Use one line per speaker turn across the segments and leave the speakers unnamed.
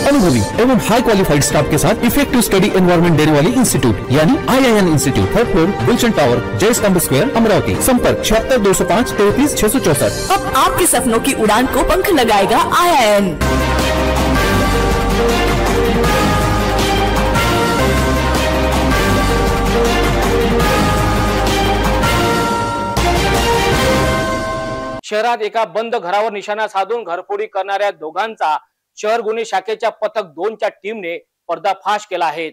अनुभवी एवं हाई qualified staff के साथ इफेक्टिव स्टडी एनवायरमेंट देने वाली इंस्टीट्यूट यानी IIN institute, 3rd floor, Gulshan tower, Jai Stambh square, Amravati. संपर्क 76 205 33 664।
अब आपके सपनों की उड़ान को पंख लगाएगा IIN।
शहरात एका बंद घरावर निशाणा साधून घरफोडी करणाऱ्या दोघांचा शहर गुन्हे शाखेच्या पथक 2च्या टीमने पर्दाफाश केला आहे।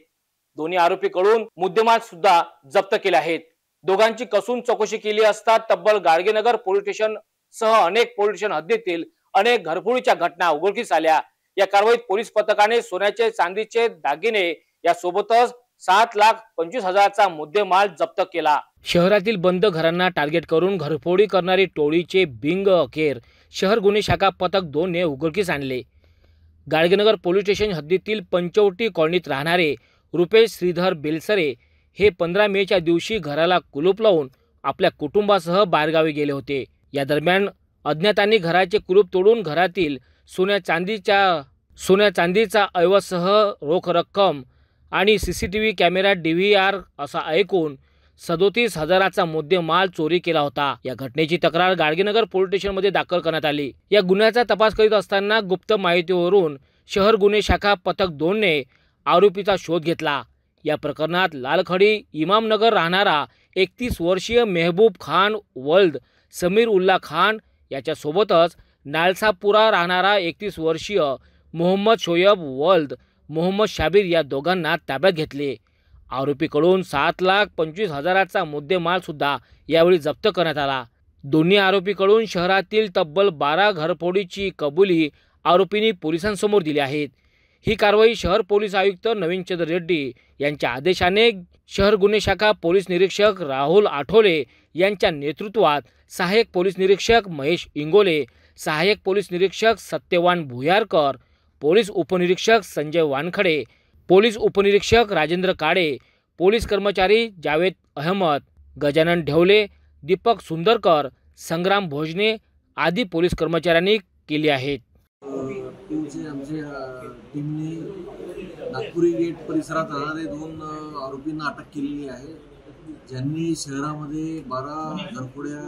दोन्ही आरोपीकडून मुद्देमाल सुद्धा जप्त केले आहेत। दोघांची कसून चौकशी केली असता तब्बल गाडगेनगर पोलीस स्टेशन सह अनेक पोलीस स्टेशन हद्दीतील अनेक घरफोडीच्या घटना उघडकीस आल्या। या कारवाईत पोलीस पथकाने सोन्याचे चांदीचे दागिने यासोबतच 7,25,000चा मुद्देमाल जप्त केला। शहरातील बंद घरांना टार्गेट करून घरफोडी करणारी टोळीचे बिंग अखेर शहर गुन्हे शाखा पथक 2ने उघडकीस आणले। गाडगेनगर पोलीस स्टेशन हद्दीतील पंचवटी कॉलनीत राहणारे रुपेश श्रीधर बेलसरे हे 15 मेच्या दिवशी घराला कुलूप लावून आपल्या कुटुंबासह बाहेरगावी गेले होते। या दरम्यान अज्ञातांनी घराचे कुलूप तोडून घरातील सोन्या चांदीचा ऐवजसह रोख रक्कम आणि CCTV कॅमेरा DVR असा ऐकून 37,000चा मुद्देमाल चोरी केला होता। या घटनेची तक्रार गाडगेनगर पोलीस स्टेशनमध्ये दाखल करण्यात आली। या गुन्ह्याचा तपास करीत असताना गुप्त माहितीवरून शहर गुन्हे शाखा पथक 2ने आरोपीचा शोध घेतला। या प्रकरणात लालखडी इमामनगर राहणारा 31 वर्षीय मेहबूब खान वल्द समीर उल्ला खान याच्या सोबतच नालसापुरा राहणारा 31 वर्षीय मोहम्मद शोयब वल्द मोहम्मद शाबीर या दोघांना ताब्यात घेतले। आरोपीकडून 7,25,000चा मुद्देमाल सुद्धा यावेळी जप्त करण्यात आला। दोन्ही आरोपीकडून शहरातील तब्बल 12 घरफोडीची कबुली आरोपींनी पोलिसांसमोर दिली आहेत। ही कारवाई शहर पोलीस आयुक्त नवीनचंद्र रेड्डी यांच्या आदेशाने शहर गुन्हे शाखा पोलीस निरीक्षक राहुल आठवले यांच्या नेतृत्वात सहाय्यक पोलीस निरीक्षक महेश इंगोले, सहाय्यक पोलीस निरीक्षक सत्यवान भुयारकर, पोलीस उपनिरीक्षक संजय वानखडे, पोलीस उपनिरीक्षक राजेंद्र काळे, पोलीस कर्मचारी जावेद अहमद, गजानन ढेवले, दीपक सुंदरकर, संग्राम भोजने आदी पोलीस कर्मचाऱ्यांनी केली आहेत।
टीमने नागपुरी गेट परिसरात राहणारे 2 आरोपींना अटक केलेली आहे, ज्यांनी शहरामध्ये 12 घरफोड्या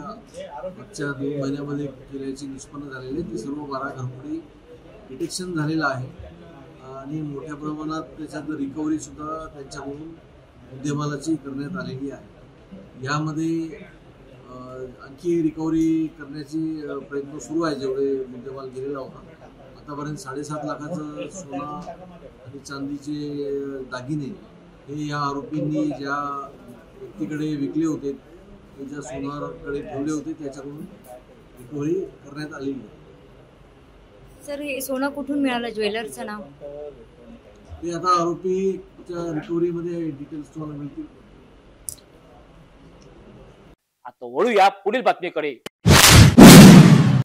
मागच्या 2 महिन्यामध्ये केल्याची निष्पन्न झालेली। ते सर्व 12 घरफोडी डिटेक्शन झालेला आहे आणि मोठ्या प्रमाणात त्याच्यात रिकव्हरी सुद्धा त्यांच्याकडून मुद्देमालाची करण्यात आलेली आहे। यामध्ये आणखी रिकव्हरी करण्याची प्रयत्न सुरू आहे। जेवढे मुद्देमाल गेलेला होता आतापर्यंत 7.5 लाखाचं सोना आणि चांदीचे दागिने हे या आरोपींनी ज्या व्यक्तीकडे विकले होते, ज्या सोनाराकडे ठेवले होते, त्याच्याकडून रिकव्हरी करण्यात आलेली आहे।
सर, हे सोनं कुठून मिळालं? ज्वेलरचं नाव
ते आता आरोपीच्या रिकव्हरीमध्ये डिटेल्स तुम्हाला मिळतील।
आता वळूया पुढील बातमीकडे।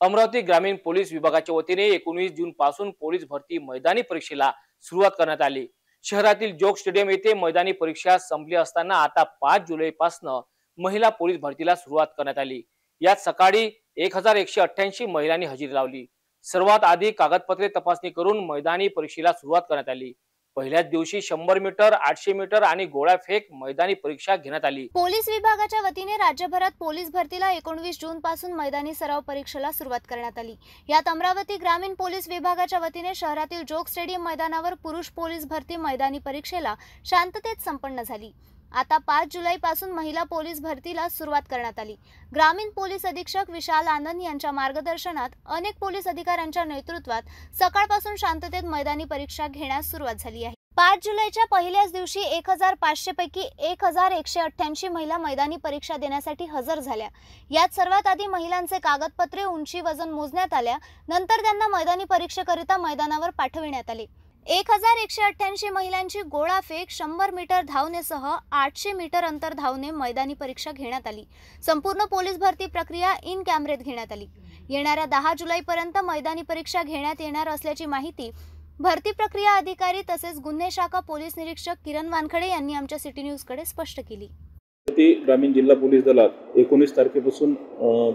अमरावती ग्रामीण पोलीस विभागाच्या वतीने 19 जून पासून पोलीस भरती मैदानी परीक्षेला सुरुवात करण्यात आली। शहरातील जोग स्टेडियम येथे मैदानी परीक्षा संपली असताना आता 5 जुलैपासून महिला पोलीस भरतीला सुरुवात करण्यात आली। यात सकाळी 1188 महिलांनी हजेरी लावली। सर्वात आधी कागदपत्रे तपासणी करून मैदानी परीक्षेला सुरुवात करण्यात आली। पहिल्याच दिवशी 100 मीटर, 800 मीटर आणि गोळाफेक मैदानी परीक्षा घेण्यात आली।
पोलीस विभागाच्या वतीने राज्यभरात पोलीस भरतीला 19 जून पासून मैदानी सराव परीक्षेला सुरुवात करण्यात आली। यात अमरावती ग्रामीण पोलीस विभागाच्या वतीने शहरातील जोग स्टेडियम मैदानावर पुरुष पोलीस भरती मैदानी परीक्षेला शांततेत संपन्न झाली। आता 5 जुलैपासून महिला पोलीस भरतीला सुरुवात करण्यात आली। ग्रामीण पोलीस अधीक्षक विशाल आनंद यांच्या मार्गदर्शनात अनेक पोलीस अधिकाऱ्यांच्या नेतृत्वात सकाळपासून शांततेत मैदानी परीक्षा घेण्यास सुरुवात झाली आहे। 5 जुलैच्या पहिल्याच दिवशी 1500 पैकी 1188 महिला मैदानी परीक्षा देण्यासाठी हजर झाल्या। यात सर्वात आधी महिलांचे कागदपत्रे, उंची, वजन मोजण्यात आल्या। नंतर त्यांना मैदानी परीक्षेकरिता मैदानावर पाठविण्यात आले। 1188 महिलांची गोळाफेक, 100 मीटर धावणेसह 800 मीटर अंतर धावणे मैदानी परीक्षा घेण्यात आली। संपूर्ण पोलीस भरती प्रक्रिया इन कॅमेऱ्यात घेण्यात आली। येणाऱ्या 10 जुलैपर्यंत मैदानी परीक्षा घेण्यात येणार असल्याची माहिती भरती प्रक्रिया अधिकारी तसेच गुन्हे शाखा पोलीस निरीक्षक किरण वानखडे यांनी आमच्या सिटी न्यूजकडे स्पष्ट केली।
ग्रामीण जिल्हा पोलीस दलात 19 तारखेपासून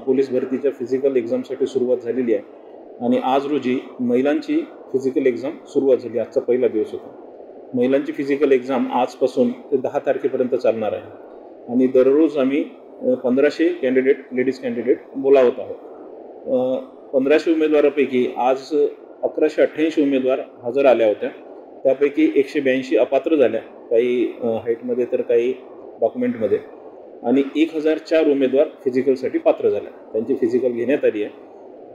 पोलीस भरतीच्या फिजिकल एक्झामसाठी सुरुवात झालेली आहे। आणि आज रोजी महिलांची फिजिकल एक्झाम सुरुवात झाली. आजचा पहिला दिवस होता. महिलांची फिजिकल एक्झाम आजपासून ते 10 तारखेपर्यंत चालणार आहे आणि दररोज आम्ही 1500 कॅन्डिडेट, लेडीज कॅन्डिडेट बोलावत आहोत. 1500 उमेदवारापैकी आज 1188 उमेदवार हजर आल्या होत्या. त्यापैकी 182 अपात्र झाल्या, काही हाईटमध्ये तर काही डॉक्युमेंटमध्ये, आणि 1004 उमेदवार फिजिकलसाठी पात्र झाल्या. त्यांची फिजिकल घेण्यात आली आहे.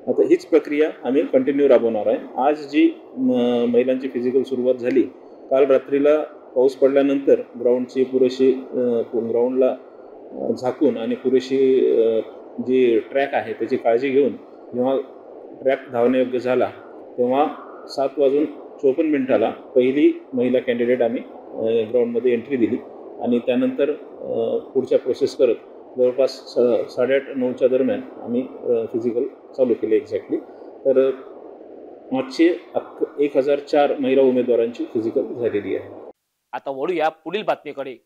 आता हीच प्रक्रिया आम्ही कंटिन्यू राबवणार आहे. आज जी महिलांची फिजिकल सुरुवात झाली, काल रात्रीला पाऊस पडल्यानंतर ग्राउंडची पुरेशी ग्राउंडला झाकून आणि पुरेशी जी ट्रॅक आहे त्याची काळजी घेऊन जेव्हा ट्रॅक धावण्यायोग्य झाला तेव्हा 7:54 पहिली महिला कॅन्डिडेट आम्ही ग्राउंडमध्ये एंट्री दिली आणि त्यानंतर पुढच्या प्रोसेस करत जवळपास 8:30-9च्या दरम्यान आम्ही फिजिकल चालू केले एक्झॅक्टली. तर आजचे 1004 महिला उमेदवारांची फिजिकल झालेली आहे.
आता वळूया पुढील बातमीकडे.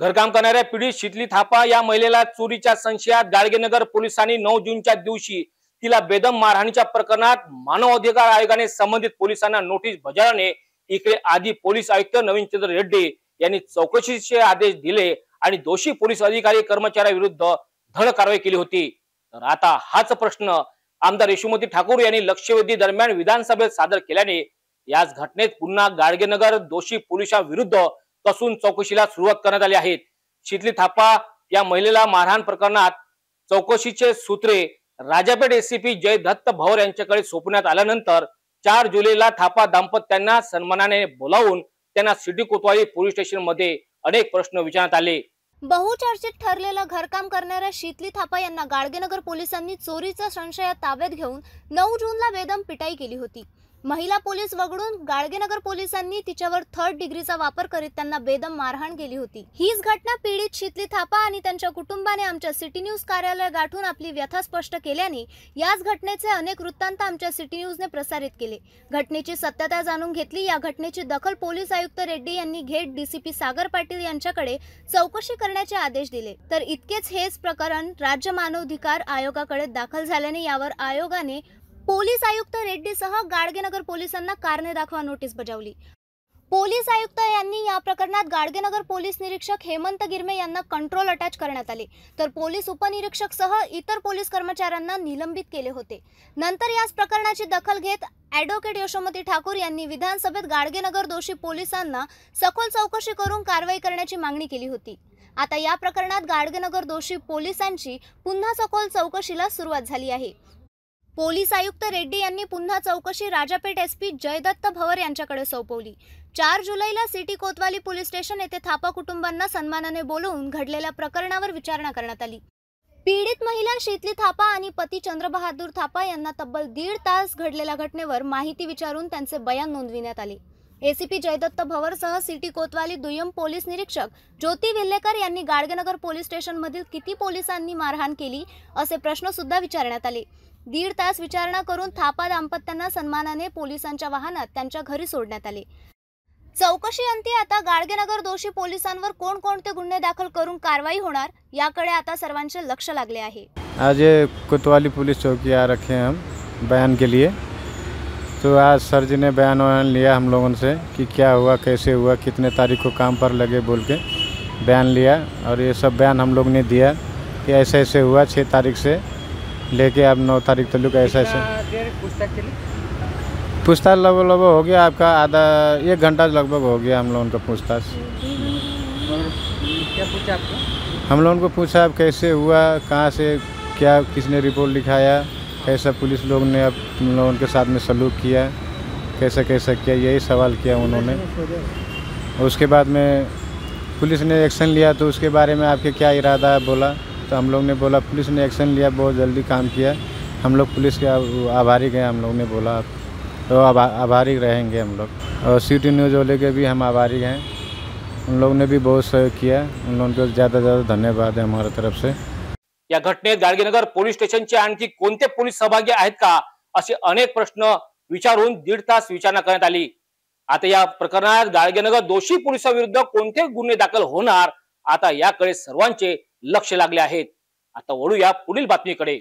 घरकाम करणाऱ्या पीडित शीतली थापा या महिलेला चोरीच्या संशयात गाडगेनगर पोलिसांनी 9 जूनच्या दिवशी तिला बेदम मारहाणीच्या प्रकरणात मानवाधिकार आयोगाने संबंधित पोलिसांना नोटीस बजावल्याने इकडे आधी पोलीस आयुक्त नवीनचंद्र रेड्डी यांनी चौकशीचे आदेश दिले आणि दोषी पोलीस अधिकारी कर्मचाऱ्याविरुद्ध धड कारवाई केली होती. तर आता हाच प्रश्न आमदार यशोमती ठाकूर यांनी लक्षवेधी दरम्यान विधानसभेत सादर केल्याने याच घटनेत पुन्हा गाडगेनगर दोषी पोलिसांविरुद्ध कसून चौकशीला सुरुवात करण्यात आली आहे. शीतली थापा या महिलेला मारहाण प्रकरणात चौकशीचे सूत्रे राजापेठ एसीपी जयदत्त भवर यांच्याकडे सोपवण्यात आल्यानंतर 4 जुलैला थापा दाम्पत्यांना सन्मानाने बोलावून त्यांना सिटी कोतवाली पोलीस स्टेशन मध्ये अनेक प्रश्न विचारण्यात आले.
बहुचर्चित ठरलेलं घरकाम करणाऱ्या शीतली थापा यांना गाडगेनगर पोलिसांनी चोरीचा संशयात ताब्यात घेऊन 9 जूनला बेदम पिटाई केली होती. महिला पोलीस वगळून गाडगेनगर पोलिसांनी तिच्यावर 3rd डिग्रीचा वापर करीत त्यांना बेदम मारहाण केली होती. हीच घटना पीडित शीतली थापा आणि त्यांच्या कुटुंबाने आमच्या सिटी न्यूज कार्यालय गाठून आपली व्यथा स्पष्ट केल्याने याच घटनेचे अनेक वृत्तांत आमच्या सिटी न्यूजने प्रसारित केले. घटनेची सत्यता जाणून घेतली. या घटनेची दखल पोलीस आयुक्त रेड्डी यांनी घेत डीसीपी सागर पाटील यांच्याकडे चौकशी करण्याचे आदेश दिले. तर इतकेच हेच प्रकरण राज्य मानवाधिकार आयोगाकडे दाखल झाल्याने यावर आयोगाने पोलीस आयुक्त रेड्डीसह गाडगेनगर पोलिसांना कारणे दाखवा नोटीस बजावली. पोलीस आयुक्त यांनी या प्रकरणात गाडगेनगर पोलीस निरीक्षक हेमंत गिरमे यांना कंट्रोल अटॅच करण्यात आले, तर पोलीस उपनिरीक्षक सह इतर पोलीस कर्मचाऱ्यांना निलंबित केले होते. नंतर याच प्रकरणाची दखल घेत ॲडव्होकेट यशोमती ठाकूर यांनी विधानसभेत गाडगेनगर दोषी पोलिसांना सखोल चौकशी करून कारवाई करण्याची मागणी केली होती. आता या प्रकरणात गाडगेनगर दोषी पोलिसांची पुन्हा सखोल चौकशीला सुरुवात झाली आहे. पोलीस आयुक्त रेड्डी यांनी पुन्हा चौकशी राजापेठ एसपी जयदत्त भवर यांच्याकडे सोपवली. 4 जुलैला सिटी कोतवाली पोलीस स्टेशन येथे थापा कुटुंबांना सन्मानाने बोलवून घडलेल्या प्रकरणावर विचारणा करण्यात आली. पीडित महिला शीतली थापा आणि पती चंद्रबहादूर थापा यांना तब्बल 1.5 तास घडलेल्या घटनेवर माहिती विचारून त्यांचे बयान नोंदविण्यात आले. एसीपी जयदत्त भवरसह सिटी कोतवाली दुय्यम पोलीस निरीक्षक ज्योती विल्लेकर यांनी गाडगेनगर पोलीस स्टेशन मधील किती पोलिसांनी मारहाण केली असे प्रश्न सुद्धा विचारण्यात आले. 1.5 तास विचारणा करून थापा दाम्पत्यांना सन्मानाने पोलिसांच्या वाहनात त्यांच्या घरी सोडण्यात आले. चौकशी अंती आता गाडगेनगर दोषी पोलिसांवर कोणकोणते गुन्हे दाखल करून कारवाई होणार याकडे आता सर्वांचे लक्ष लागले आहे.
आज ये कोतवाली पुलिस चौकी आ रखे हैं हम बयान के लिए. तो आज सर जी ने बयान लिया हम लोगों से कि क्या हुआ, कैसे हुआ, कितने तारीख को काम पर लगे बोल के बयान लिया और ये सब बयान हम लोग ने दिया कि ऐसे ऐसे हुआ 6 तारीख से लेके अब 9 तारीख तक ऐसा ऐसे पूछताछ लगभग हो गया. आपका आधा 1 घंटा लगभग हो गया हम लोगों का पूछताछ.
क्या पूछा आपको?
हम लोगों को पूछा अब कैसे हुआ, कहाँ से क्या, किसने रिपोर्ट लिखाया, कैसा पुलिस लोग ने अब तुम लोगों के साथ में सलूक किया, कैसा कैसा किया, यही सवाल किया उन्होंने. उसके बाद में पुलिस ने एक्शन लिया तो उसके बारे में आपके क्या इरादा है बोला. तो हम लोग ने बोला पुलिस ने एक्शन लिया, बहुत जल्दी काम किया, हम लोग पुलिस के आभारी गए. हम लोग ने बोला तो आभारी रहेंगे हम लोग. और सिटी न्यूज़ वाले के भी हम आभारी हैं. उन लोगों ने भी बहुत सहयोग किया. उन लोगों को ज़्यादा धन्यवाद है हमारी तरफ से.
या घटनेत गाडगेनगर पोलीस स्टेशनचे आणखी कोणते पोलीस सहभागी आहेत का असे अनेक प्रश्न विचारून 1.5 तास विचारणा करण्यात आली. आता या प्रकरणात गाडगेनगर दोषी पोलिसांविरुद्ध कोणते गुन्हे दाखल होणार आता याकडे सर्वांचे लक्ष लागले आहेत. आता वळूया पुढील बातमीकडे.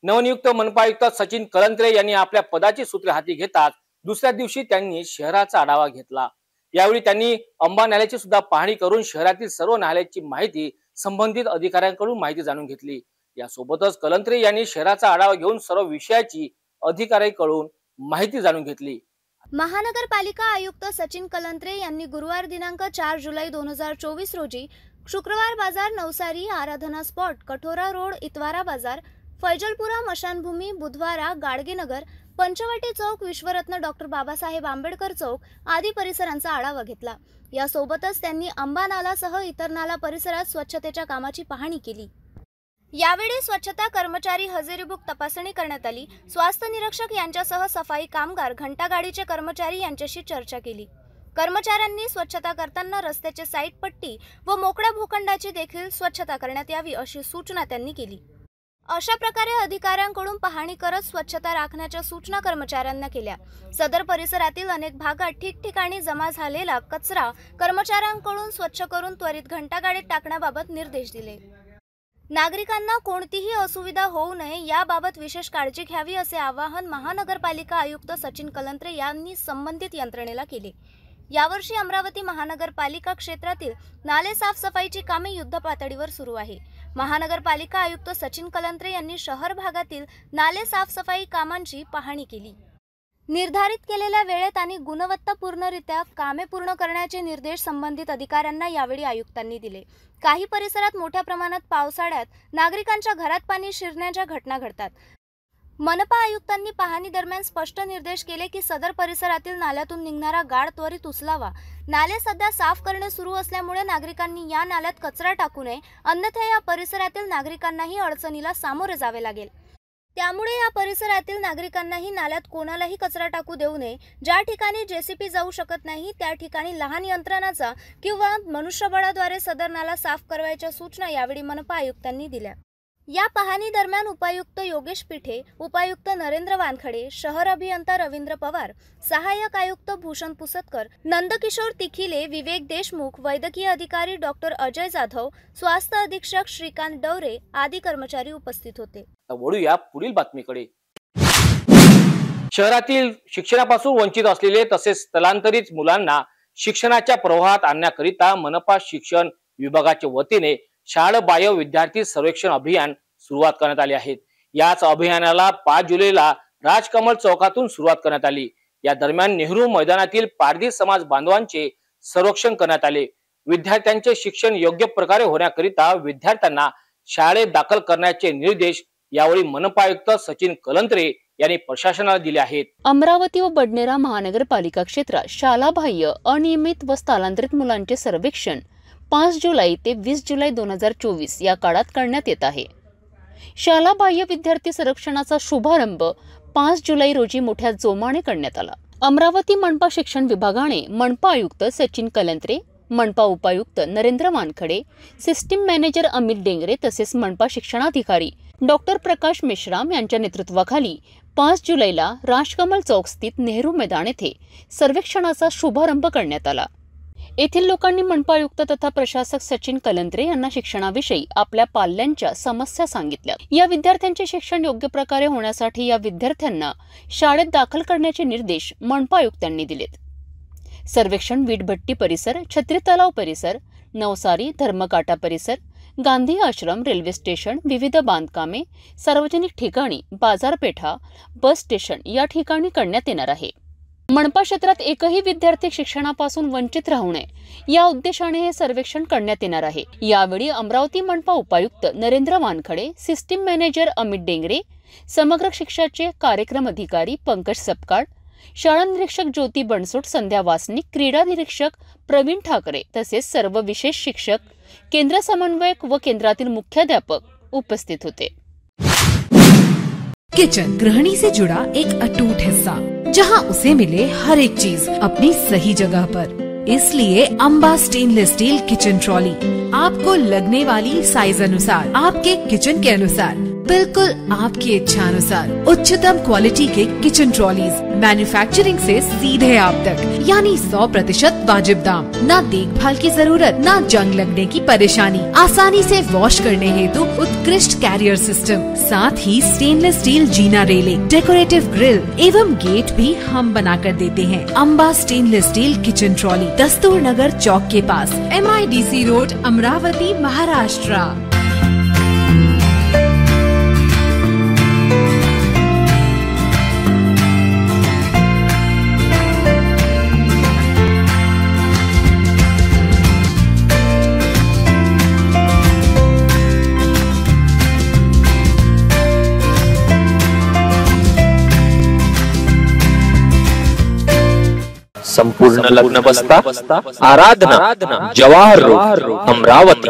नवनियुक्त मनपा आयुक्त सचिन कलंत्रे यांनी आपल्या पदाची सूत्रे हाती घेताच दुसऱ्या दिवशी त्यांनी शहराचा आढावा घेतला। यावेळी त्यांनी अंबा नाल्याची सुद्धा पाहणी करून शहरातील सर्व नाल्यांची माहिती संबंधित अधिकाऱ्यांकडून माहिती जाणून घेतली। यासोबतच कलंत्रे यांनी शहराचा आढावा घेऊन सर्व विषयाची अधिकाऱ्यांकडून माहिती जाणून घेतली।
महानगरपालिका आयुक्त सचिन कलंत्रे यांनी गुरुवार दिनांक 4 जुलै 2024 रोजी शुक्रवार बाजार, नवसारी, आराधना स्पॉट, कठोरा रोड, इतवारा बाजार, फैजलपुरा, मशानभूमी, बुधवारा, गाडगेनगर, पंचवटी चौक, विश्वरत्न डॉक्टर बाबासाहेब आंबेडकर चौक आदी परिसरांचा आढावा घेतला। यासोबतच त्यांनी अंबा नालासह इतर नाला परिसरात स्वच्छतेच्या कामाची पाहणी केली। यावेळी स्वच्छता कर्मचारी हजेरी बुक तपासणी करण्यात आली। स्वास्थ्य निरीक्षक यांच्यासह सफाई कामगार, घंटागाडीचे कर्मचारी यांच्याशी चर्चा केली। कर्मचाऱ्यांनी स्वच्छता करताना रस्त्याचे साईड पट्टी व मोकळ्या भूखंडाची देखील स्वच्छता करण्यात यावी अशी सूचना त्यांनी केली। अशा प्रकारे अधिकाऱ्यांकडून पाहणी करत स्वच्छता राखण्याच्या सूचना कर्मचाऱ्यांना केल्या। सदर परिसरातील अनेक भागात ठिकठिकाणी जमा झालेला कचरा कर्मचाऱ्यांकडून स्वच्छ करून त्वरित घंटागाडीत टाकण्याबाबत निर्देश दिले। नागरिकांना कोणतीही असुविधा होऊ नये याबाबत विशेष काळजी घ्यावी असे आवाहन महानगरपालिका आयुक्त सचिन कलंत्रे यांनी संबंधित यंत्रणेला केले। यावर्षी अमरावती महानगरपालिका क्षेत्रातील नाले साफसफाईची कामे युद्धपातळीवर सुरू आहे। महानगरपालिका आयुक्त सचिन कलंत्रे यांनी शहर भागातील नाले साफसफाई कामांची पाहणी केली। निर्धारित केलेल्या वेळेत आणि गुणवत्तापूर्णरित्या कामे पूर्ण करण्याचे निर्देश संबंधित अधिकाऱ्यांना यावेळी आयुक्तांनी दिले। काही परिसरात मोठ्या प्रमाणात पावसाळ्यात नागरिकांच्या घरात पाणी शिरण्याच्या घटना घडतात। मनपा आयुक्तांनी पाहणी दरम्यान स्पष्ट निर्देश केले की सदर परिसरातील नाल्यातून निघणारा गाळ त्वरित उचलावा। नाले सध्या साफ करणे सुरू असल्यामुळे नागरिकांनी या नाल्यात कचरा टाकू नये, अन्यथा या परिसरातील नागरिकांनाही अडचणीला सामोरे जावे लागेल। त्यामुळे या परिसरातील नागरिकांनाही नाल्यात कोणालाही कचरा टाकू देऊ नये। ज्या ठिकाणी जेसीपी जाऊ शकत नाही त्या ठिकाणी लहान यंत्रणाचा किंवा मनुष्यबळाद्वारे सदर नाला साफ करण्याच्या सूचना यावेळी मनपा आयुक्तांनी दिल्या। या पाहणी दरम्यान उपायुक्त योगेश पिठे, उपायुक्त नरेंद्र वानखडे, शहर अभियंता रवींद्र पवार, सहाय्यक आयुक्त भूषण पुसतकर, नंदकिशोर तिखिले, विवेक देशमुख, वैद्यकीय अधिकारी डॉक्टर अजय जाधव, स्वास्थ्य अधीक्षक श्रीकांत डवरे आदी कर्मचारी उपस्थित होते।
वळूया पुढील बातमीकडे। शहरातील शिक्षणापासून वंचित असलेले तसेच स्थलांतरित मुलांना शिक्षणाच्या प्रवाहात आणण्याकरिता मनपा शिक्षण विभागाच्या वतीने शाळाबाह्य विद्यार्थी सर्वेक्षण अभियान सुरुवात करण्यात आले आहे। याच अभियानाला 5 जुलैला राजकमल चौकातून सुरुवात करण्यात आली। या दरम्यान नेहरू मैदानातील पारधी समाज बांधवांचे सर्वेक्षण करण्यात आले। विद्यार्थ्यांचे शिक्षण योग्य प्रकारे होण्याकरिता विद्यार्थ्यांना शाळेत दाखल करण्याचे निर्देश यावेळी मनपा आयुक्त सचिन कलंत्रे यांनी प्रशासनाला दिले आहेत।
अमरावती व बडनेरा महानगरपालिका क्षेत्रात शाळाबाह्य अनियमित व स्थलांतरित मुलांचे सर्वेक्षण 5 जुलै ते 20 जुलै 2024 या काळात करण्यात येत आहे। शाळाबाह्य विद्यार्थी सर्वेक्षणाचा शुभारंभ 5 जुलै रोजी मोठ्या जोमाने करण्यात आला। अमरावती मनपा शिक्षण विभागाने मनपा आयुक्त सचिन कलंत्रे, मनपा उपायुक्त नरेंद्र वानखडे, सिस्टीम मॅनेजर अमित डेंगरे तसेच मनपा शिक्षणाधिकारी डॉक्टर प्रकाश मेश्राम यांच्या नेतृत्वाखाली 5 जुलैला राजकमल चौक स्थित नेहरू मैदान येथे सर्वेक्षणाचा शुभारंभ करण्यात आला। येथील लोकांनी मनपा आयुक्त तथा प्रशासक सचिन कलंत्रे यांना शिक्षणाविषयी आपल्या पाल्यांच्या समस्या सांगितल्या। या विद्यार्थ्यांचे शिक्षण योग्य प्रकारे होण्यासाठी या विद्यार्थ्यांना शाळेत दाखल करण्याचे निर्देश मनपा आयुक्तांनी दिलेत। सर्वेक्षण वीटभट्टी परिसर, छत्री तलाव परिसर, नवसारी, धर्मकाटा परिसर, गांधी आश्रम, रेल्वे स्टेशन, विविध बांधकामे, सार्वजनिक ठिकाणी, बाजारपेठा, बस स्टेशन या ठिकाणी करण्यात येणार आहे। मनपा क्षेत्रात एकही विद्यार्थी शिक्षणापासून वंचित राहू नये या उद्देशाने हे सर्वेक्षण करण्यात येणार आहे। यावेळी अमरावती मनपा उपायुक्त नरेंद्र वानखडे, सिस्टीम मॅनेजर अमित डेंगरे, समग्र शिक्षाचे कार्यक्रम अधिकारी पंकज सपकाळ, शाळा निरीक्षक ज्योती बनसोड, संध्या वासनिक, क्रीडा निरीक्षक प्रवीण ठाकरे तसेच सर्व विशेष शिक्षक, केंद्र समन्वयक व केंद्रातील मुख्याध्यापक उपस्थित होते।
किचन गृहिणी से जुड़ा एक अटूट हिस्सा, जहां उसे मिले हर एक चीज अपनी सही जगह पर। इसलिए Amba stainless steel kitchen trolley आपको लगने वाली साइज अनुसार, आपके किचन के अनुसार बिल्कुल आपकी इच्छा अनुसार उच्चतम क्वालिटी के किचन ट्रॉलीज मैन्युफैक्चरिंग से सीधे आप तक, यानी 100% वाजिब दाम, न देखभाल की जरूरत, न जंग लगने की परेशानी, आसानी से वॉश करने हेतु उत्कृष्ट कैरियर सिस्टम, साथ ही स्टेनलेस स्टील जीना रेलिंग, डेकोरेटिव ग्रिल एवं गेट भी हम बना कर देते हैं। Amba stainless steel kitchen trolley, Dastur Nagar Chowk के पास, MIDC रोड, अमरावती, महाराष्ट्र।
संपूर्ण लग्न बसता आराधना जवाहर रोड अमरावती।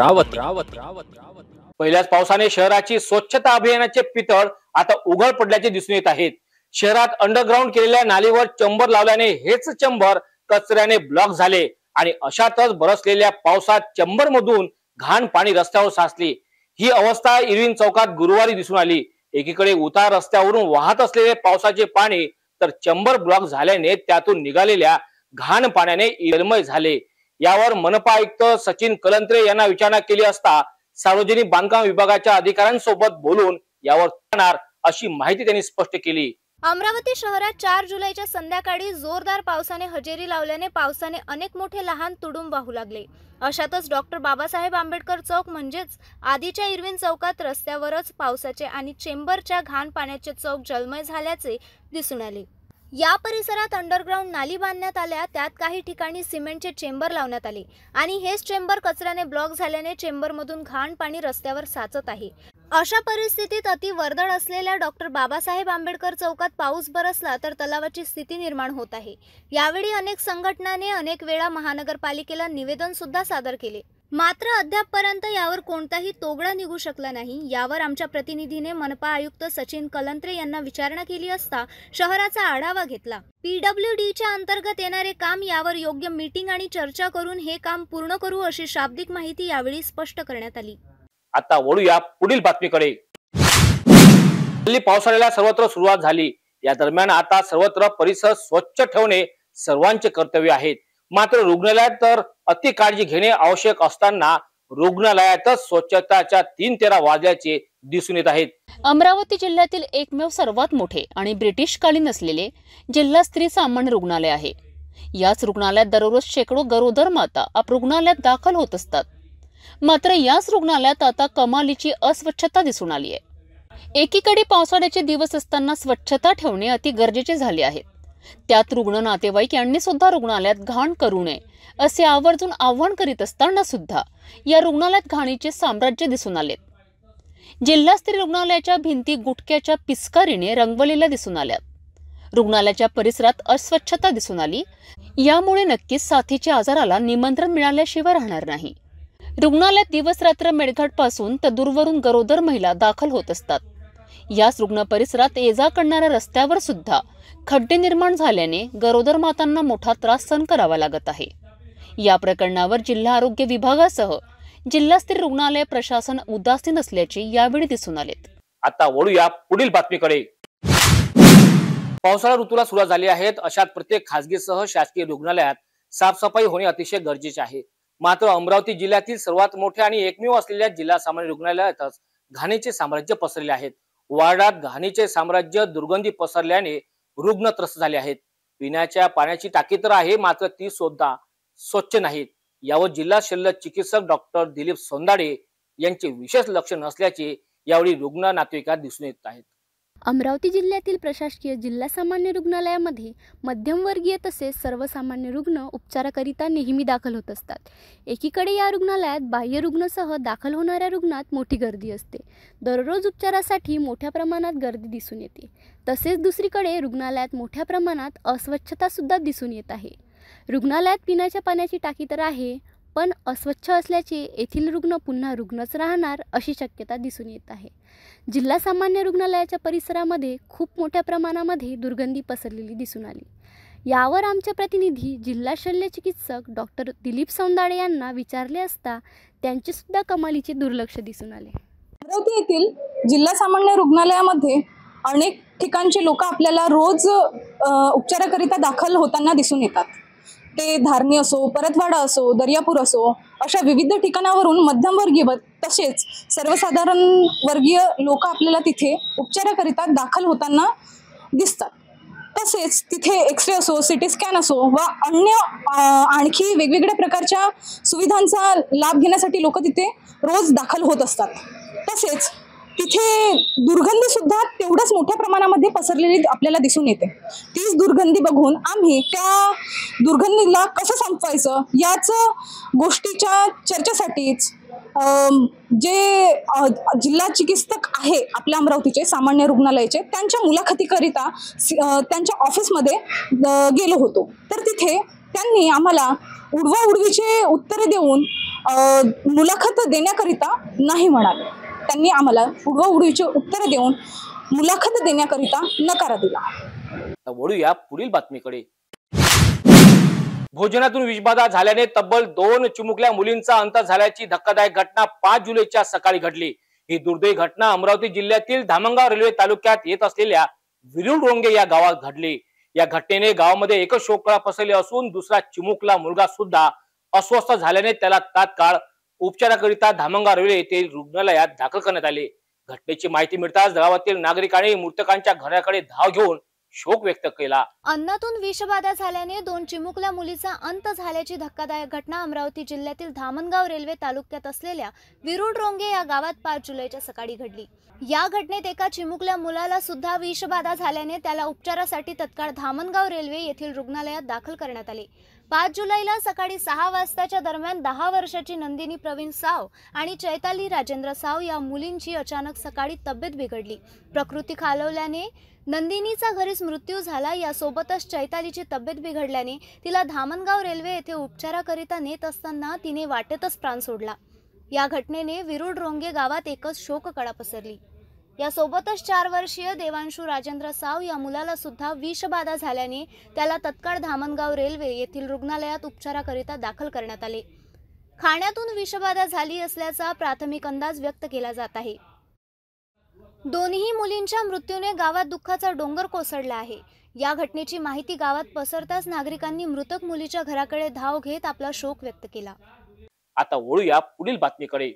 पहिल्याच पावसाने शहराची स्वच्छता अभियानाचे पितळ आता उघड पडल्याचे दिसून येत आहेत। शहरात अंडरग्राउंड केलेल्या नालीवर चंबर लावल्याने हेच चंबर कचऱ्याने ब्लॉक झाले आणि अशातच बरसलेल्या पावसात चंबर मधून घाण पाणी रस्त्यावर साचली। ही अवस्था इरविन चौकात गुरुवारी दिसून आली। एकीकडे उतार रस्त्यावरून वाहत असलेले पावसाचे पाणी तर चंबर ब्लॉक झाल्याने त्यातून निघालेल्या घाण पाण्याने इरमय झाले। यावर मनपा आयुक्त सचिन कलंत्रे यांना विचारणा केली असता सार्वजनिक बांधकाम विभागाच्या अधिकाऱ्यांसोबत बोलून यावर करणार अशी माहिती त्यांनी स्पष्ट केली।
अमरावती शहरात 4 जुलैच्या संध्याकाळी जोरदार पावसाने हजेरी लावल्याने पावसाने अनेक मोठे लहान तुडुंब वाहू लागले। अशातच डॉक्टर बाबासाहेब आंबेडकर चौक म्हणजेच आधीच्या इरविन चौकात रस्त्यावरच पावसाचे आणि चेंबरच्या घाण पाण्याचे चौक जलमय झाल्याचे दिसून आले। या परिसरात अंडरग्राउंड नाली बांधण्यात आल्या, त्यात काही ठिकाणी सिमेंटचे चेंबर लावण्यात आले आणि हेच चेंबर कचऱ्याने ब्लॉक झाल्याने चेंबरमधून घाण पाणी रस्त्यावर साचत आहे। अशा परिस्थितीत अति वर्दळ असलेल्या डॉक्टर बाबासाहेब आंबेडकर चौकात पाऊस बरसला तर तलावाची स्थिती निर्माण होत आहे। यावेळी अनेक संघटनांनी अनेक वेळा महानगरपालिकेला निवेदन सुद्धा सादर केले, मात्र अद्यापपर्यंत यावर कोणताही तोडगा निघू शकला नाही। यावर आमच्या प्रतिनिधीने मनपा आयुक्त सचिन कलंत्रे यांना विचारणा केली असता शहराचा आढावा घेतला। PWDच्या अंतर्गत येणारे काम, यावर योग्य मीटिंग आणि चर्चा करून हे काम पूर्ण करू अशी शाब्दिक माहिती यावेळी स्पष्ट करण्यात आली।
आता वळूया पुढील बातमीकडे। हल्ली पावसाळ्याला सर्वत्र सुरुवात झाली। या दरम्यान आता सर्वत्र परिसर स्वच्छ ठेवणे सर्वांचे कर्तव्य आहे। मात्र रुग्णालयात तर अति काळजी घेणे आवश्यक असताना रुग्णालयातच स्वच्छताच्या 3-13 वाजल्याचे दिसून येत आहेत।
अमरावती जिल्ह्यातील एकमेव सर्वात मोठे आणि ब्रिटिशकालीन असलेले जिल्हा स्त्री सामान्य रुग्णालय आहे। याच रुग्णालयात दररोज शेकडो गरोदर माता रुग्णालयात दाखल होत असतात। मात्र याच रुग्णालयात आता कमालीची अस्वच्छता दिसून आली आहे। एकीकडे पावसाळ्याचे दिवस असताना स्वच्छता ठेवणे अति गरजेचे झाले आहे। त्यात रुग्ण नातेवाईक यांनी सुद्धा रुग्णालयात घाण करू नये असे आवर्जून आवाहन करीत असताना सुद्धा या रुग्णालयात घाणीचे साम्राज्य दिसून आले। जिल्हा स्त्री रुग्णालयाच्या भिंती गुटख्याच्या पिचकारीने रंगवलेल्या दिसून आल्यात। रुग्णालयाच्या परिसरात अस्वच्छता दिसून आली। यामुळे नक्कीच साथीच्या आजाराला निमंत्रण मिळाल्याशिवाय राहणार नाही। रुग्णालयात दिवस रात्र मेळघाट पासून तर दूरवरून गरोदर महिला दाखल होत असतात। याच रुग्ण परिसरात ये-जा करणाऱ्या रस्त्यावर सुद्धा खड्डे निर्माण झाल्याने गरोदर मातांना मोठा त्रास सहन करावा लागत आहे। या प्रकरणावर जिल्हा आरोग्य विभागासह जिल्हा स्त्री रुग्णालय प्रशासन उदासीन असल्याचे यावेळी दिसून आलेत।
आता वळूया पुढील बातमीकडे। पावसाळा ऋतूला सुरुवात झाली आहे। अशात प्रत्येक खासगीसह शासकीय रुग्णालयात साफसफाई होणे अतिशय गरजेचे आहे। मात्र अमरावती जिल्ह्यातील सर्वात मोठे आणि एकमेव असलेल्या जिल्हा सामान्य रुग्णालयातच घाणीचे साम्राज्य पसरले आहेत। वार्डात घाणीचे साम्राज्य दुर्गंधी पसरल्याने रुग्ण त्रस्त झाले आहेत। पिण्याच्या पाण्याची टाकी तर आहे, मात्र ती सुद्धा स्वच्छ नाहीत। यावर जिल्हा शल्य चिकित्सक डॉक्टर दिलीप सोंदाडे यांचे विशेष लक्ष नसल्याचे यावेळी रुग्ण नातेवाईकात दिसून येत आहेत।
अमरावती जिल्ह्यातील प्रशासकीय जिल्हा सामान्य रुग्णालयामध्ये मध्यमवर्गीय तसेच सर्वसामान्य रुग्ण उपचाराकरिता नेहमी दाखल होत असतात। एकीकडे या रुग्णालयात बाह्य रुग्णसह दाखल होणाऱ्या रुग्णात मोठी गर्दी असते। दररोज उपचारासाठी मोठ्या प्रमाणात गर्दी दिसून येते। तसेच दुसरीकडे रुग्णालयात मोठ्या प्रमाणात अस्वच्छता सुद्धा दिसून येत आहे। रुग्णालयात पिण्याच्या पाण्याची टाकी तर आहे, पण अस्वच्छ असल्याचे येथील रुग्ण पुन्हा रुग्णच राहणार अशी शक्यता दिसून येत आहे। जिल्हा सामान्य रुग्णालयाच्या परिसरामध्ये खूप मोठ्या प्रमाणामध्ये दुर्गंधी पसरलेली दिसून आली। यावर आमचे प्रतिनिधी जिल्हा शल्य चिकित्सक डॉक्टर दिलीप सोंदाडे यांना विचारले असता त्यांचे सुद्धा कमालीचे दुर्लक्ष दिसून आले।
अमरावती येथील जिल्हा सामान्य रुग्णालयामध्ये अनेक ठिकाणचे लोक आपल्याला रोज उपचाराकरिता दाखल होताना दिसून येतात. ते धारणी असो, परतवाडा असो, दर्यापूर असो, अशा विविध ठिकाणावरून मध्यमवर्गीय तसेच सर्वसाधारण वर्गीय लोक आपल्याला तिथे उपचाराकरिता दाखल होताना दिसतात. तसेच तिथे एक्सरे असो, सिटी स्कॅन असो व अन्य आणखी वेगवेगळ्या प्रकारच्या सुविधांचा लाभ घेण्यासाठी लोक तिथे रोज दाखल होत असतात. तसेच तिथे दुर्गंधी सुद्धा तेवढ्याच मोठ्या प्रमाणामध्ये पसरलेली आपल्याला दिसून येते. तीच दुर्गंधी बघून आम्ही त्या दुर्गंधीला कसं संपवायचं याच गोष्टीच्या चर्चेसाठीच जे जिल्हा चिकित्सक आहे आपल्या अमरावतीचे सामान्य रुग्णालयाचे, त्यांच्या मुलाखतीकरिता त्यांच्या ऑफिसमध्ये गेलो होतो. तर तिथे त्यांनी आम्हाला उडवाउडवीचे उत्तरे देऊन मुलाखत देण्याकरिता नाही म्हणाले. त्यांनी आम्हाला उडवाउडवीचे उत्तरे देऊन मुलाखत देण्याकरिता नकार दिला.
वळूया पुढील बातमीकडे. भोजनातून विषबाधा झाल्याने तब्बल 2 चिमुकल्या मुलींचा अंत झाल्याची धक्कादायक घटना 5 जुलैच्या सकाळी घडली. ही दुर्दैवी घटना अमरावती जिल्ह्यातील धामणगाव रेल्वे तालुक्यात येत असलेल्या विरुड रोंगे या गावात घडली. या घटनेने गावामध्ये एकच शोककळा पसरली असून दुसरा चिमुकला मुलगा सुद्धा अस्वस्थ झाल्याने त्याला तात्काळ उपचाराकरिता धामणगाव रेल्वे येथील रुग्णालयात दाखल करण्यात आले. घटनेची माहिती मिळताच गावातील नागरिकांनी मृतकांच्या घराकडे धाव घेऊन शोक व्यक्त केला.
अन्नातून विषबाधा झाल्याने 2 चिमुकल्या मुलीचा अंत झाल्याची धक्कादायक घटना अमरावती जिल्ह्यातील धामणगाव रेल्वे तालुक्यात असलेल्या विरुड रोंगे या गावात 5 जुलैच्या सकाळी घडली. या घटनेत एका चिमुकल्या मुलाला सुद्धा विषबाधा झाल्याने त्याला उपचारासाठी तत्काळ धामणगाव रेल्वे येथील रुग्णालयात दाखल करण्यात आले. 5 जुलैला सकाळी 6 वाजताच्या दरम्यान 10 वर्षाची नंदिनी प्रवीण साव आणि चैताली राजेंद्र साव या मुलींची अचानक सकाळी तब्येत बिघडली. प्रकृती खालावल्याने नंदिनीचा घरीच मृत्यू झाला. यासोबतच चैतालीची तब्येत बिघडल्याने तिला धामणगाव रेल्वे येथे उपचाराकरिता नेत असताना तिने वाटेतच प्राण सोडला. या घटनेने विरुड रोंगे गावात एकच शोककळा पसरली. यासोबतच 4 वर्षीय देवांशू राजेंद्र साव या मुलाला सुद्धा विषबाधा झाल्याने त्याला तत्काळ धामणगाव रेल्वे येथील रुग्णालयात उपचाराकरिता दाखल करण्यात आले. खाण्यातून विषबाधा झाली असल्याचा प्राथमिक अंदाज व्यक्त केला जात आहे. दोन्ही मुलींच्या मृत्यूने गावात दुःखाचा डोंगर कोसळला आहे. या घटनेची माहिती गावात पसरताच नागरिकांनी मृतक मुलीच्या घराकडे धाव घेत आपला शोक व्यक्त केला.
आता वळूया पुढील बातमीकडे.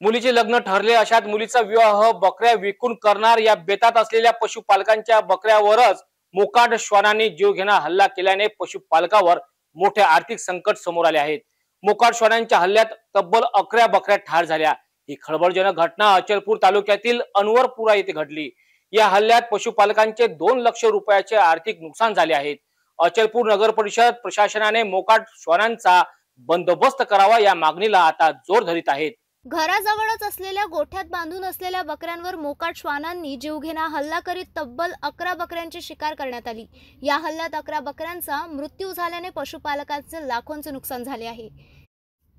मुलीचे लग्न ठरले अशात मुलीचा विवाह बकऱ्या विकून करणार या बेतात असलेल्या पशुपालकांच्या बकऱ्यावरच मोकाट श्वानांनी जीवघेणा हल्ला केल्याने पशुपालकावर मोठे आर्थिक संकट समोर आले आहेत. मोकाट श्वानांच्या हल्ल्यात तब्बल 11 बकऱ्या ठार झाल्या. ही खळबळजनक घटना अचलपूर तालुक्यातील अनवरपुरा येथे घडली. या हल्ल्यात पशुपालकांचे 2 लाख रुपयाचे आर्थिक नुकसान झाले आहेत. अचलपूर नगर परिषद प्रशासनाने मोकाट श्वानांचा बंदोबस्त करावा या मागणीला आता जोर धरीत आहेत.
घराजवळच असलेल्या गोठ्यात बांधून असलेल्या बकऱ्यांवर मोकाट श्वानांनी जीवघेणा हल्ला करीत तब्बल 11 बकऱ्यांची शिकार करण्यात आली. या हल्ल्यात 11 बकऱ्यांचा मृत्यू झाल्याने पशुपालकांचे लाखोंचे नुकसान झाले आहे.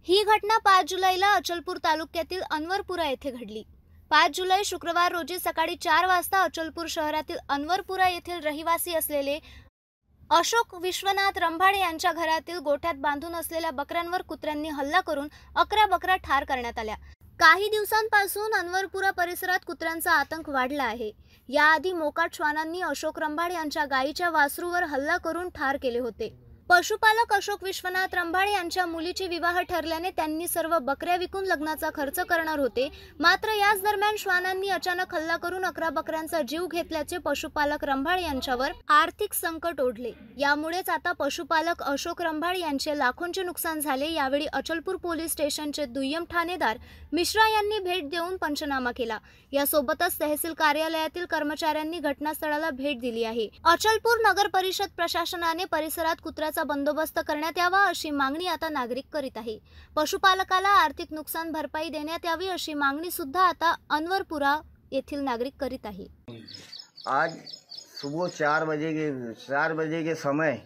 ही घटना 5 जुलैला अचलपूर तालुक्यातील अनवरपुरा येथे घडली. 5 जुलै शुक्रवार रोजी सकाळी 4 वाजता अचलपूर शहरातील अनवरपुरा येथील रहिवासी असलेले अशोक विश्वनाथ रंभाडे यांच्या घरातील गोठ्यात बांधून असलेल्या बकऱ्यांवर कुत्र्यांनी हल्ला करून 11 बकऱ्या ठार करण्यात आल्या. काही दिवसांपासून अनवरपुरा परिसरात कुत्र्यांचा आतंक वाढला आहे. याआधी मोकाट श्वानांनी अशोक रंभाडे यांच्या गायीच्या वासरूवर हल्ला करून ठार केले होते. पशुपालक अशोक विश्वनाथ रंभाडे यांच्या मुलीचे विवाह ठरल्याने त्यांनी सर्व बकऱ्या विकून लग्नाचा खर्च करणार होते. मात्र याच दरम्यान श्वानांनी अचानक हल्ला करून 11 बकऱ्यांचा जीव घेतल्याचे पशुपालक रंभाडे यांच्यावर आर्थिक संकट ओढले. यामुळेच आता पशुपालक अशोक रंभाडे यांचे लाखोंचे नुकसान झाले. यावेळी अचलपूर पोलीस स्टेशनचे दुय्यम ठाणेदार मिश्रा यांनी भेट देऊन पंचनामा केला. यासोबतच तहसील कार्यालयातील कर्मचाऱ्यांनी घटनास्थळाला भेट दिली आहे. अचलपूर नगर परिषद प्रशासनाने परिसरात कुत्र्याचा बंदोबस्त करण्यात यावा अशी मागणी आता नागरिक करीत आहे. पशुपालकाला आर्थिक नुकसान भरपाई देण्यात यावी अशी मागणी सुद्धा आता अनवरपुरा येथील नागरिक करीत आहे.
आज सुबह 4 बजे के समय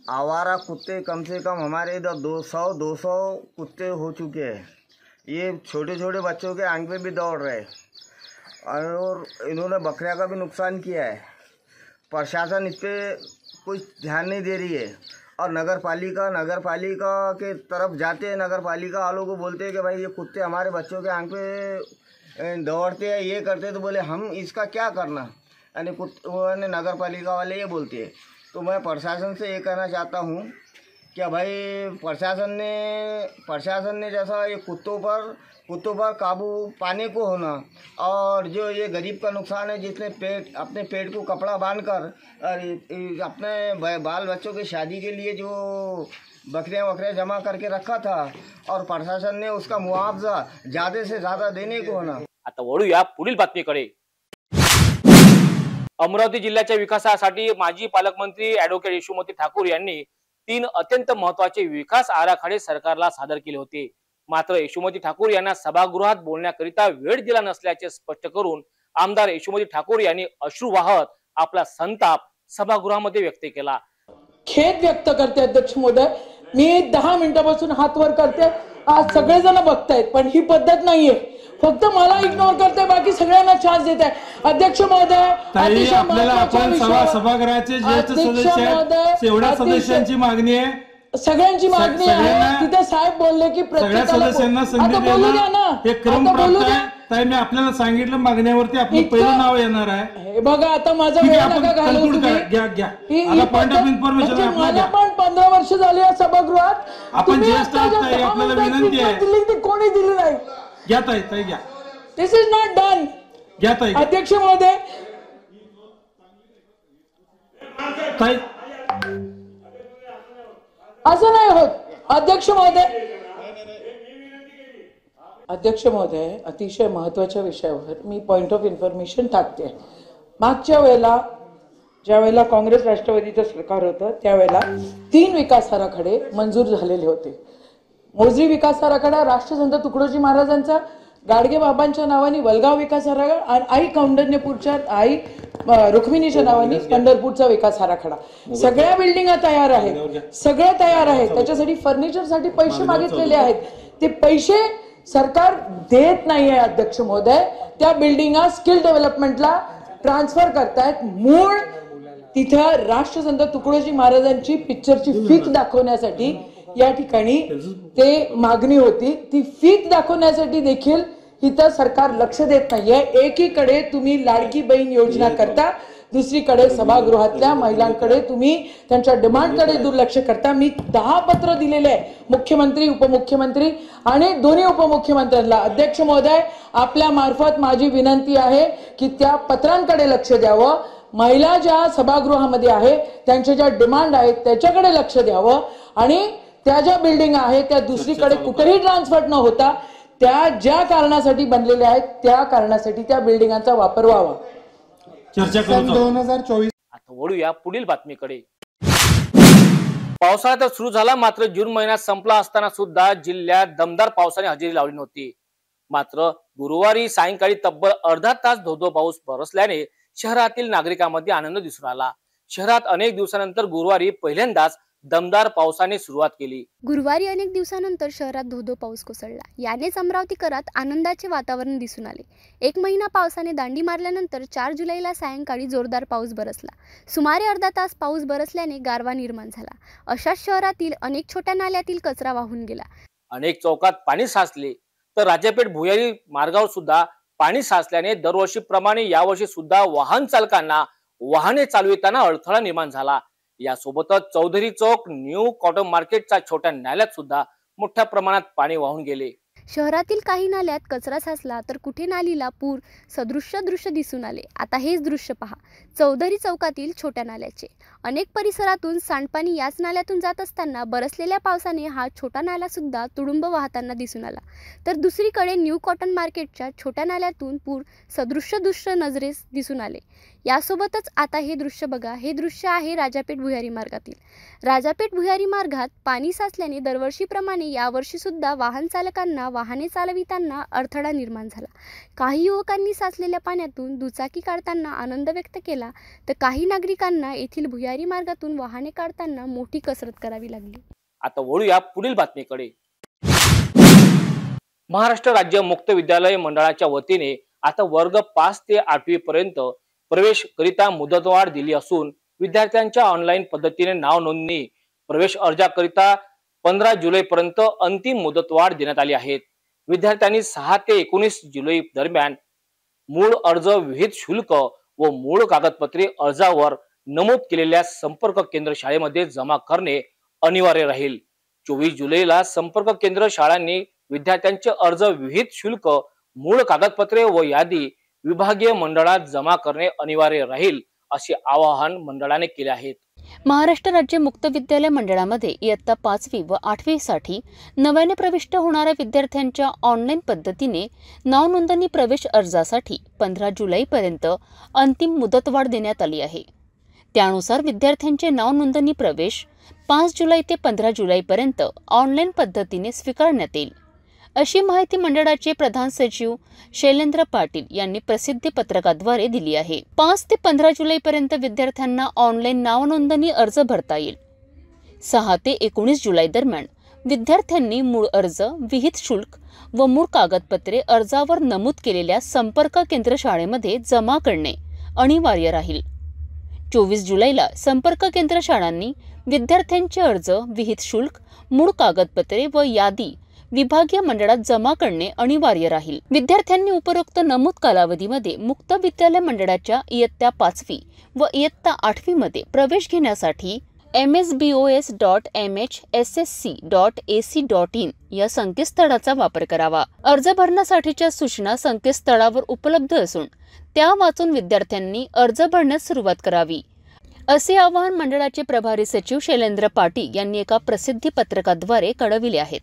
आवारा कुत्ते कम से कम हमारे इधर 200 कुत्ते हो चुके हैं. ये छोटे छोटे बच्चों के आंख पे भी दौड़ रहे और इन्होंने बकरिया का भी नुकसान किया है. प्रशासन इस पे कुछ ध्यान नहीं दे रही है और नगर पालिका के तरफ जाते हैं, नगर पालिका वालों को बोलते हैं कि भाई ये कुत्ते हमारे बच्चों के आंख पे दौड़ते हैं, ये करते हैं, तो बोले हम इसका क्या करना, यानी कुत्ते नगर पालिका वाले ये बोलते हैं। तो मैं प्रशासन से ये कहना चाहता हूँ कि भाई प्रशासन ने जैसा ये कुत्तों पर काबू पाने को होना, और जो ये गरीब का नुकसान है जिसने अपने पेट को कपड़ा बांधकर अपने बाल बच्चों की शादी के लिए जो बकरियां जमा करके रखा था, और प्रशासन ने उसका मुआवजा ज्यादा से ज्यादा देने को होना।
आता वळूया पुढील बातमीकडे। अमरावती जिल्ह्याच्या विकासासाठी माजी पालकमंत्री ॲडव्होकेट यशोमती ठाकूर यांनी 3 अत्यंत महत्त्वाचे विकास आराखडे सरकारला सादर केले होते। मात्र यशोमती ठाकूर यांना सभागृहात बोलण्याकरिता वेळ दिला नसल्याचे स्पष्ट करून आमदार यशोमती ठाकूर यांनी अश्रू वाहत आपला संताप सभागृहामध्ये व्यक्त केला।
खेद व्यक्त करते अध्यक्ष महोदय, मी 10 मिनिटापासून हात वर करते, आज सगळेजण बघतायत, पण ही पद्धत नाहीये। फक्त मला इग्नोर करते, बाकी सगळ्यांना चान्स देत आहे। अध्यक्ष महोदय,
आपल्याला आपण सभागृहाचे ज्येष्ठ सदस्य आहेत, एवढ्या सदस्यांची मागणी आहे,
सगळ्यांची मागणी आहे। तिथे साहेब बोलले की
सगळ्या सदस्यांना संधी देणं हे क्रम प्राप्त आहे। ताई मी आपल्याला सांगितलं मागण्यावरती आपलं पहिलं नाव येणार आहे।
बघा आता माझा वेळ नका घालवू तुम्ही,
आता पॉइंट ऑफ इन्फॉर्मेशन आहे
मला पण 15 वर्ष झाली या सभागृहात,
आपण ज्येष्ठ आहात, आपल्याला विनंती आहे,
ती कोणी दिली नाही।
घ्या ताई घ्या,
दिस इज नॉट डन।
घ्या ताई।
अध्यक्ष महोदय,
ताई
असं नाही होत। अध्यक्ष महोदय, अतिशय महत्त्वाच्या विषयावर मी पॉइंट ऑफ इन्फॉर्मेशन टाकते। मागच्या वेळेला ज्या वेळेला काँग्रेस राष्ट्रवादीचं सरकार होतं त्यावेळेला 3 विकास आराखडे मंजूर झालेले होते। मोजरी विकास आराखडा राष्ट्रसंत तुकडोजी महाराजांचा, गाडगे बाबांच्या नावाने वलगाव विकास आराखडा, आणि आई कौंडण्यपूरच्या आई रुक्मिणीच्या नावाने पंढरपूरचा विकास आराखडा। सगळ्या बिल्डिंगा तयार आहेत, सगळ्या तयार आहेत। त्याच्यासाठी फर्निचरसाठी पैसे मागितलेले आहेत, ते पैसे सरकार देत नाहीये अध्यक्ष महोदय। त्या बिल्डिंगा स्किल डेव्हलपमेंटला ट्रान्सफर करतायत। मूळ तिथं राष्ट्रसंत तुकडोजी महाराजांची पिक्चरची फीत दाखवण्यासाठी या ठिकाणी ते मागणी होती, ती फीत दाखवण्यासाठी देखील इथं सरकार लक्ष देत नाहीये। एकीकडे तुम्ही लाडकी बहीण योजना करता, दुसरीकडे सभागृहातल्या महिलांकडे तुम्ही त्यांच्या डिमांडकडे दुर्लक्ष करता। मी 10 पत्र दिलेले आहे मुख्यमंत्री, उपमुख्यमंत्री आणि दोन्ही उपमुख्यमंत्र्यांना। अध्यक्ष महोदय, आपल्या मार्फत माझी विनंती आहे की त्या पत्रांकडे लक्ष द्यावं, महिला ज्या सभागृहामध्ये आहे त्यांच्या ज्या डिमांड आहेत त्याच्याकडे लक्ष द्यावं, आणि त्या ज्या बिल्डिंग आहेत त्या दुसरीकडे कुठेही ट्रान्सफर न होता त्या ज्या कारणासाठी बनलेल्या आहेत त्या कारणासाठी त्या बिल्डिंगांचा वापर व्हावा।
चर्चा करू
2024।
आता वळूया पुढील बातमीकडे। पावसाळा तर सुरू झाला, मात्र जून महिना संपला असताना सुद्धा जिल्ह्यात दमदार पावसाने हजेरी लावली नव्हती। मात्र गुरुवारी सायंकाळी तब्बल अर्धा तास धोधो पाऊस बरसल्याने शहरातील नागरिकांमध्ये आनंद दिसून आला। शहरात अनेक दिवसानंतर गुरुवारी पहिल्यांदाच दमदार पावसाने सुरुवात केली।
गुरुवारी अनेक दिवसानंतर शहरात धोधो पाऊस कोसळला, यानेच अमरावतीकरात आनंदाचे वातावरण दिसून आले। 1 महिना पावसाने दांडी मारल्यानंतर 4 जुलैला सायंकाळी जोरदार पाऊस बरसला। सुमारे अर्धा तास पाऊस बरसल्याने गारवा निर्माण झाला। अशाच शहरातील अनेक छोट्या नाल्यातील कचरा वाहून गेला।
अनेक चौकात पाणी साचले, तर राजापेठ भुयारी मार्गावर सुद्धा पाणी साचल्याने दरवर्षीप्रमाणे यावर्षी सुद्धा वाहन चालकांना वाहने चालविताना अडथळा निर्माण झाला। यासोबतच चौधरी चौक, न्यू कॉटन मार्केटच्या छोट्या नाल्यात सुद्धा मोठ्या प्रमाणात पाणी वाहून गेले।
शहरातील काही नाल्यात कचरा साचला तर कुठे नालीला पूर सदृश्य दृश्य दिसून आले। आता हेच दृश्य पहा, चौधरी चौकातील छोट्या नाल्याचे। अनेक परिसरातून सांडपाणी याच नाल्यातून जात असताना बरसलेल्या पावसाने हा छोटा नाला सुद्धा तुडुंब वाहताना दिसून आला। तर दुसरीकडे न्यू कॉटन मार्केटच्या छोट्या नाल्यातून पूर सदृश्य दृश्य नजरेस दिसून आले। यासोबतच आता हे दृश्य बघा, हे दृश्य आहे राजापेठ भुयारी मार्गातील। राजापेठ भुयारी मार्गात पाणी साचल्याने दरवर्षीप्रमाणे यावर्षी सुद्धा वाहन चालकांना वाहने चालविताना अडथळा निर्माण झाला। काही युवकांनी साचलेल्या पाण्यातून दुचाकी काढताना आनंद व्यक्त केला, तर काही नागरिकांना येथील भुयारी मार्गातून वाहने काढताना मोठी कसरत करावी लागली।
आता वळूया पुढील बातमीकडे। महाराष्ट्र राज्य मुक्त विद्यालय मंडळाच्या वतीने आता वर्ग 5 ते 8वी पर्यंत प्रवेश करिता मुदतवाढ दिली असून विद्यार्थ्यांच्या ऑनलाईन पद्धतीने नाव नोंदणी प्रवेश अर्जाकरिता 15 जुलैपर्यंत अंतिम मुदतवाढ देण्यात आली आहे. विद्यार्थ्यांनी 6 ते 19 जुलै दरम्यान मूळ अर्ज, विहित शुल्क व मूळ कागदपत्रे अर्जावर नमूद केलेल्या संपर्क केंद्र शाळेमध्ये जमा करणे अनिवार्य राहील. 24 जुलैला संपर्क केंद्र शाळांनी विद्यार्थ्यांचे अर्ज, विहित शुल्क, मूळ कागदपत्रे व यादी विभागीय मंडळात जमा करणे अनिवार्य राहील असे आवाहन मंडळाने केले आहे.
महाराष्ट्र राज्य मुक्त विद्यालय मंडळामध्ये इयत्ता 5वी व 8वी साठी नव्याने प्रविष्ट होणाऱ्या विद्यार्थ्यांच्या ऑनलाईन पद्धतीने नाव नोंदणी प्रवेश अर्जासाठी 15 जुलैपर्यंत अंतिम मुदतवाढ देण्यात आली आहे. त्यानुसार विद्यार्थ्यांचे नाव नोंदणी प्रवेश 5 जुलै ते 15 जुलैपर्यंत ऑनलाईन पद्धतीने स्वीकारण्यात येईल, अशी माहिती मंडळाचे प्रधान सचिव शैलेंद्र पाटील यांनी प्रसिद्धी पत्रकाद्वारे दिली आहे. 5 ते 15 जुलैपर्यंत विद्यार्थ्यांना ऑनलाईन नाव नोंदणी अर्ज भरता येईल. 6 ते 19 जुलै दरम्यान विद्यार्थ्यांनी मूळ अर्ज, विहित शुल्क व मूळ कागदपत्रे अर्जावर नमूद केलेल्या संपर्क केंद्र शाळेमध्ये जमा करणे अनिवार्य राहील. 24 जुलैला संपर्क केंद्र शाळांनी विद्यार्थ्यांचे अर्ज, विहित शुल्क, मूळ कागदपत्रे व यादी विभागीय मंडळात जमा करणे अनिवार्य राहील. विद्यार्थ्यांनी उपरोक्त नमूद कालावधीमध्ये मुक्त विद्यालय मंडळाच्या इयत्ता 5वी व इयत्ता 8वी मध्ये प्रवेश घेण्यासाठी msbos.mhssc.ac.in या संकेतस्थळाचा वापर करावा. अर्ज भरण्यासाठीच्या सूचना संकेतस्थळावर उपलब्ध असून त्या वाचून विद्यार्थ्यांनी अर्ज भरण्यास सुरुवात करावी, असे आवाहन मंडळाचे प्रभारी सचिव शैलेंद्र पाटील यांनी एका प्रसिद्धी पत्रकाद्वारे कळविले आहेत.